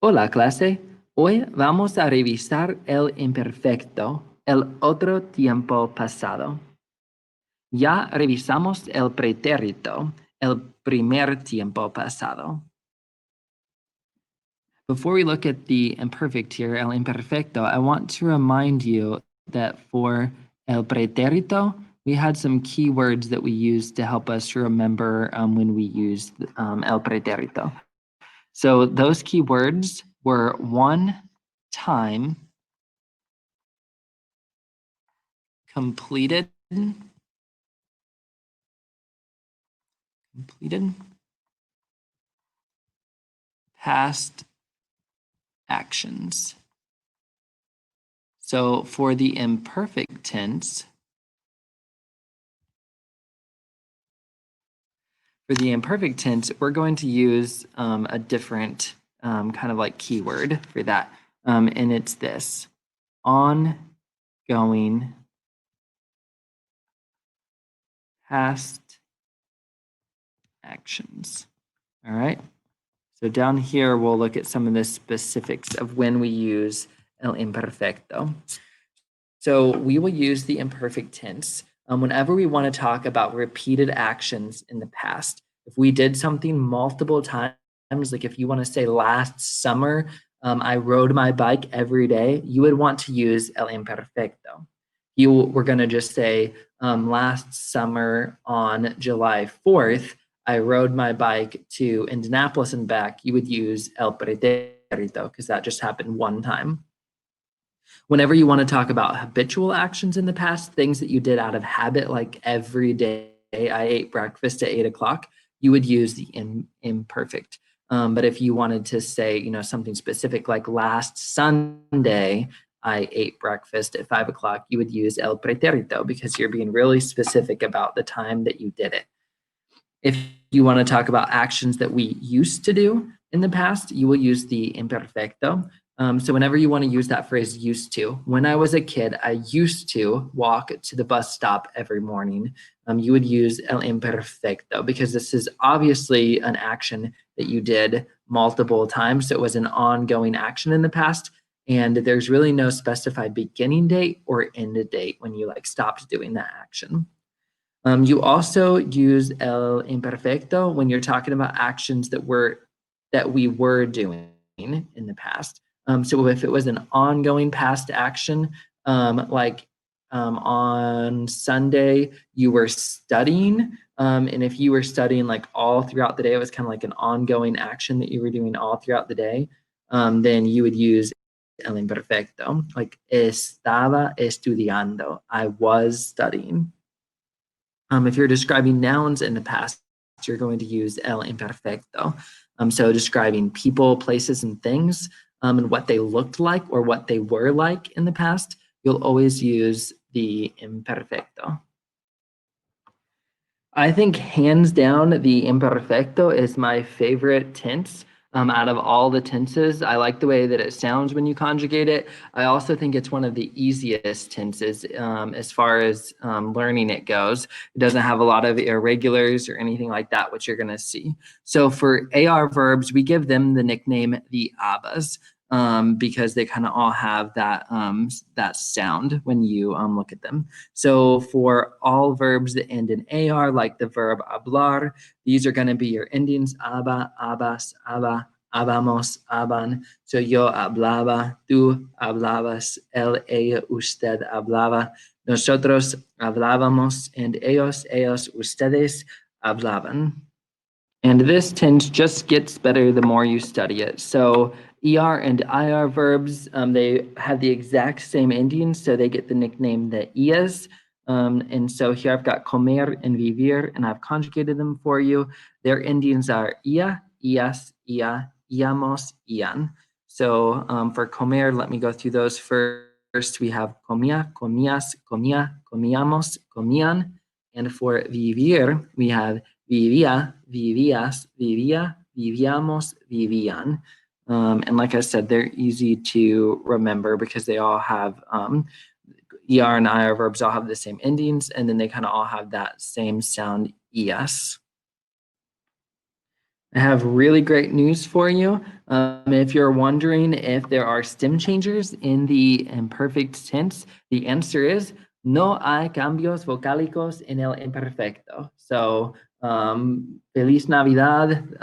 Hola clase, hoy vamos a revisar el imperfecto, el otro tiempo pasado. Ya revisamos el pretérito, el primer tiempo pasado. Before we look at the imperfect here, el imperfecto, I want to remind you that for el pretérito, we had some key words that we used to help us remember when we used el pretérito. So those key words were one time, completed, past actions. So for the imperfect tense, we're going to use a different kind of like keyword for that. And it's this, ongoing past actions. All right. So down here, we'll look at some of the specifics of when we use el imperfecto. So we will use the imperfect tense whenever we want to talk about repeated actions in the past. If we did something multiple times, like if you want to say last summer, I rode my bike every day, you would want to use el imperfecto. You were going to just say last summer on July 4th, I rode my bike to Indianapolis and back. You would use el pretérito because that just happened one time. Whenever you want to talk about habitual actions in the past, things that you did out of habit, like every day I ate breakfast at 8 o'clock, you would use the imperfect. But if you wanted to say, something specific like last Sunday, I ate breakfast at 5 o'clock, you would use el pretérito because you're being really specific about the time that you did it. If you want to talk about actions that we used to do in the past, you will use the imperfecto. So whenever you want to use that phrase used to, when I was a kid, I used to walk to the bus stop every morning. You would use el imperfecto because this is obviously an action that you did multiple times. So it was an ongoing action in the past. And there's really no specified beginning date or end date when you stopped doing that action. You also use el imperfecto when you're talking about actions that we were doing in the past. So if it was an ongoing past action, on Sunday you were studying, and if you were studying all throughout the day, it was kind of like an ongoing action that you were doing all throughout the day, then you would use el imperfecto, like estaba estudiando, I was studying. If you're describing nouns in the past, you're going to use el imperfecto. So describing people, places, and things, and what they looked like or what they were like in the past, you'll always use the imperfecto. I think hands down, the imperfecto is my favorite tense. Out of all the tenses, I like the way that it sounds when you conjugate it. I also think it's one of the easiest tenses as far as learning it goes. It doesn't have a lot of irregulars or anything like that, which you're going to see. So for AR verbs, we give them the nickname the ABBAs. Because they kind of all have that sound when you look at them. So for all verbs that end in AR, like the verb hablar, these are going to be your endings: aba, abas, aba, habamos, haban. So yo hablaba, tú hablabas, él, ella, usted hablaba, nosotros hablábamos, and ellos, ustedes hablaban. And this tense just gets better the more you study it. So ER and IR verbs, they have the exact same endings, so they get the nickname the IAs. And so here I've got comer and vivir, and I've conjugated them for you. Their endings are ia, ias, ia, iamos, ian. So for comer, let me go through those first. We have comia, comias, comia, comiamos, comian. And for vivir, we have vivía, vivías, vivía, vivíamos, vivían. And like I said, they're easy to remember because they all have ER and IR verbs all have the same endings, and then they kind of all have that same sound ES. I have really great news for you. If you're wondering if there are stem changers in the imperfect tense, the answer is no hay cambios vocálicos en el imperfecto. So, Feliz Navidad,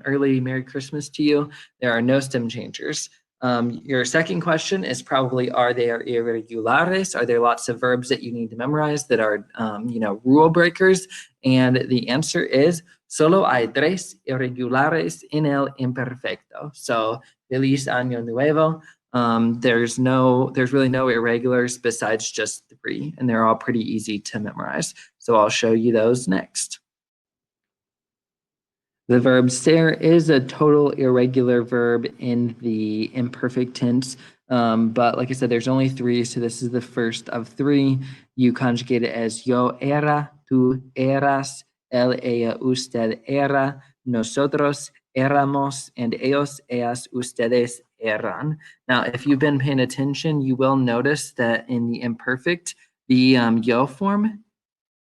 early Merry Christmas to you. There are no stem changers. Your second question is probably, are there irregulares? Are there lots of verbs that you need to memorize that are, rule breakers? And the answer is solo hay tres irregulares en el imperfecto. So, Feliz Año Nuevo. There's really no irregulars besides just three, and they're all pretty easy to memorize. So I'll show you those next. The verb ser is a total irregular verb in the imperfect tense. But like I said, there's only three, so this is the first of three. You conjugate it as yo era, tú eras, él, ella, usted era, nosotros éramos, and ellos, ellas, ustedes eran. Now, if you've been paying attention, you will notice that in the imperfect, the yo form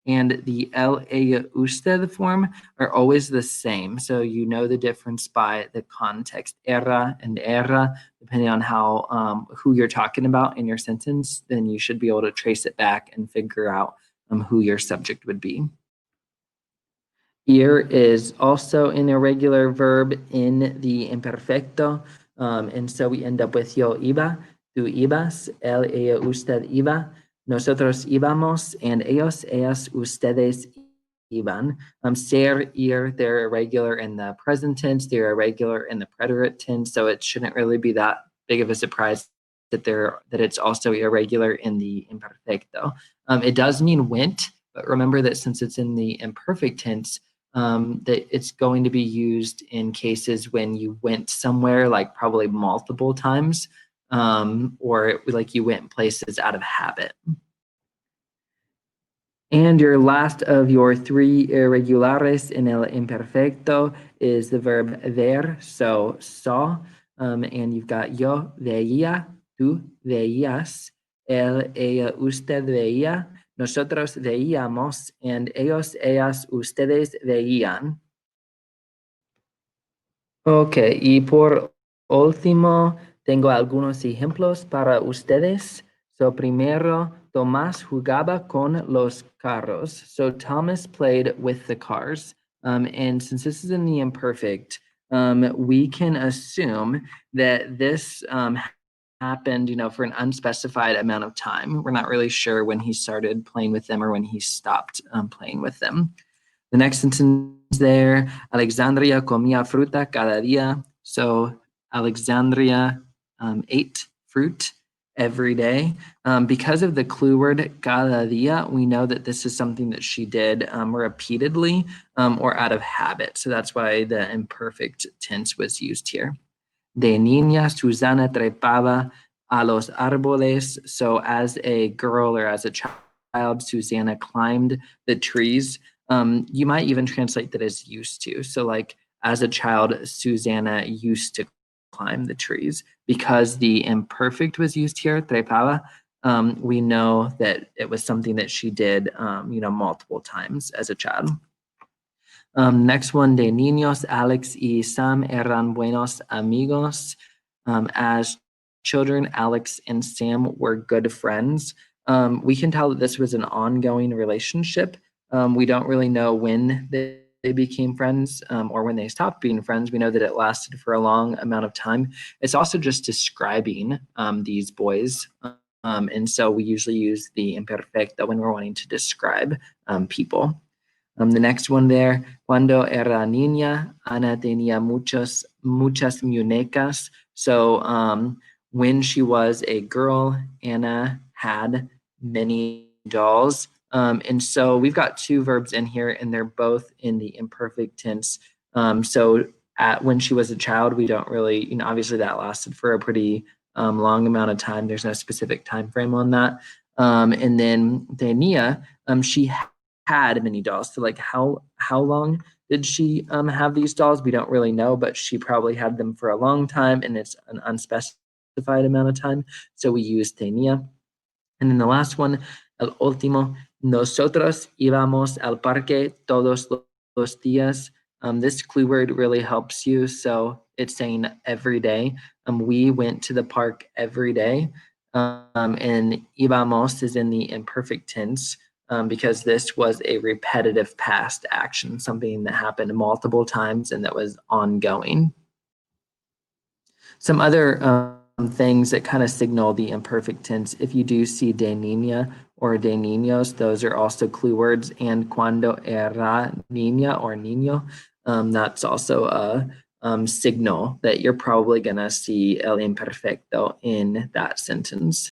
and the el, ella, usted form are always the same. So you know the difference by the context. Era and era, depending on how who you're talking about in your sentence, then you should be able to trace it back and figure out who your subject would be. Ir is also an irregular verb in the imperfecto. And so we end up with yo iba, tú ibas, él, ella, usted iba, nosotros íbamos, and ellos, ellas, ustedes iban. Ser, ir, they're irregular in the present tense, they're irregular in the preterite tense, so it shouldn't really be that big of a surprise that it's also irregular in the imperfecto. It does mean went, but remember that since it's in the imperfect tense, that it's going to be used in cases when you went somewhere, like probably multiple times, or like you went places out of habit. And your last of your three irregulares in el imperfecto is the verb ver, so saw, and you've got yo veía, tú veías, él, ella, usted veía, nosotros veíamos, and ellos, ellas, ustedes veían. Ok, y por último, tengo algunos ejemplos para ustedes. So, primero, Tomás jugaba con los carros. So, Thomas played with the cars. And since this is in the imperfect, we can assume that this happened, for an unspecified amount of time. We're not really sure when he started playing with them or when he stopped playing with them. The next sentence there, Alexandria comía fruta cada día. So Alexandria ate fruit every day. Because of the clue word cada día, we know that this is something that she did repeatedly or out of habit. So that's why the imperfect tense was used here. De niña, Susana trepaba a los árboles. So as a girl or as a child, Susanna climbed the trees. You might even translate that as used to. So like as a child, Susanna used to climb the trees. Because the imperfect was used here, trepaba, we know that it was something that she did, multiple times as a child. Next one, de niños, Alex y Sam eran buenos amigos. As children, Alex and Sam were good friends. We can tell that this was an ongoing relationship. We don't really know when they became friends or when they stopped being friends. We know that it lasted for a long amount of time. It's also just describing these boys. And so we usually use the imperfecto when we're wanting to describe people. The next one there, cuando era niña, Ana tenía muchas muñecas. So when she was a girl, Anna had many dolls. And so we've got two verbs in here, and they're both in the imperfect tense. So when she was a child, we don't really, obviously that lasted for a pretty long amount of time. There's no specific time frame on that. And then tenía, she had many dolls. So like how long did she have these dolls? We don't really know, but she probably had them for a long time, and it's an unspecified amount of time. So we use tenía. And then the last one, el último, nosotros íbamos al parque todos los días. This clue word really helps you. So it's saying every day. We went to the park every day. And íbamos is in the imperfect tense because this was a repetitive past action, something that happened multiple times and that was ongoing. Some other things that kind of signal the imperfect tense, if you do see de niña or de niños, those are also clue words. And cuando era niña or niño, that's also a signal that you're probably going to see el imperfecto in that sentence.